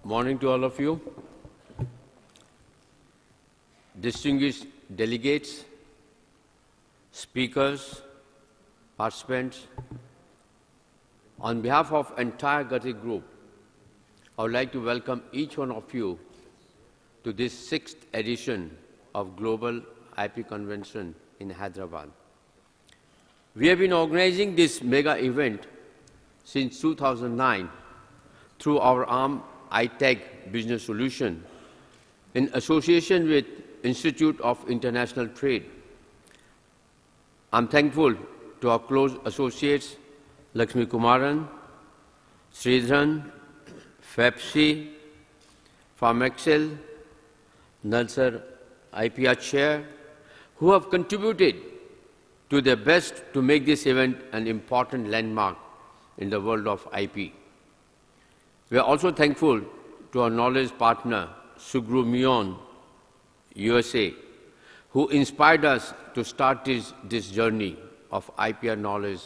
Morning to all of you. Distinguished delegates, speakers, participants, on behalf of entire Gati Group, I would like to welcome each one of you to this 6th edition of Global IP Convention in Hyderabad. We have been organizing this mega event since 2009 through our arm iTech Business Solution in association with Institute of International Trade. I'm thankful to our close associates Lakshmi Kumaran, Sridharan, FEPSI, Pharmexcel, Nalsar IPR Chair, who have contributed to their best to make this event an important landmark in the world of IP. We are also thankful to our knowledge partner, Sugru Mion, USA, who inspired us to start this journey of IPR knowledge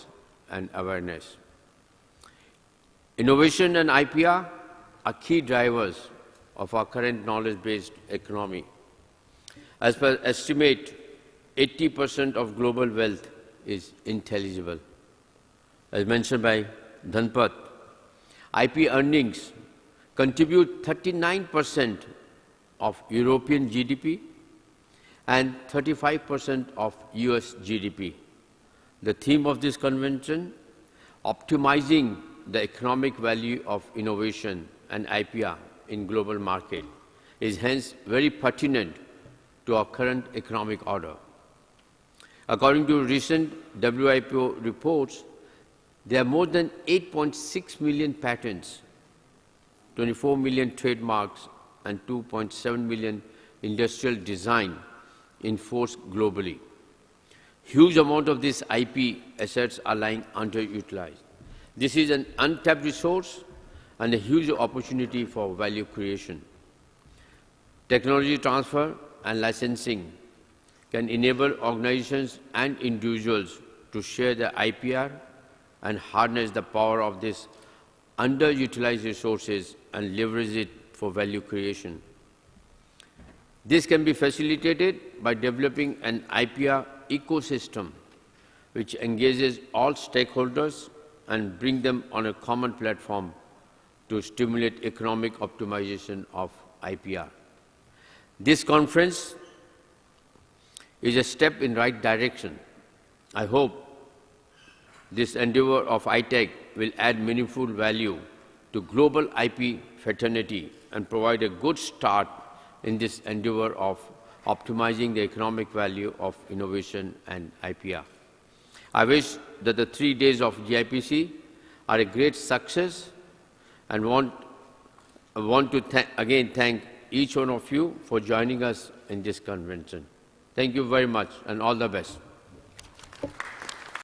and awareness. Innovation and IPR are key drivers of our current knowledge-based economy. As per estimate, 80% of global wealth is intelligible. As mentioned by Dhanpat, IP earnings contribute 39% of European GDP and 35% of US GDP. The theme of this convention, optimizing the economic value of innovation and IPR in global market, is hence very pertinent to our current economic order. According to recent WIPO reports, there are more than 8.6 million patents, 24 million trademarks, and 2.7 million industrial design in force globally. Huge amount of these IP assets are lying underutilized. This is an untapped resource and a huge opportunity for value creation. Technology transfer and licensing can enable organizations and individuals to share their IPR and harness the power of these underutilized resources and leverage it for value creation. This can be facilitated by developing an IPR ecosystem which engages all stakeholders and bring them on a common platform to stimulate economic optimization of IPR. This conference is a step in the right direction. I hope this endeavor of iTech will add meaningful value to global IP fraternity and provide a good start in this endeavor of optimizing the economic value of innovation and IPR. I wish that the 3 days of GIPC are a great success and want to again thank each one of you for joining us in this convention. Thank you very much and all the best.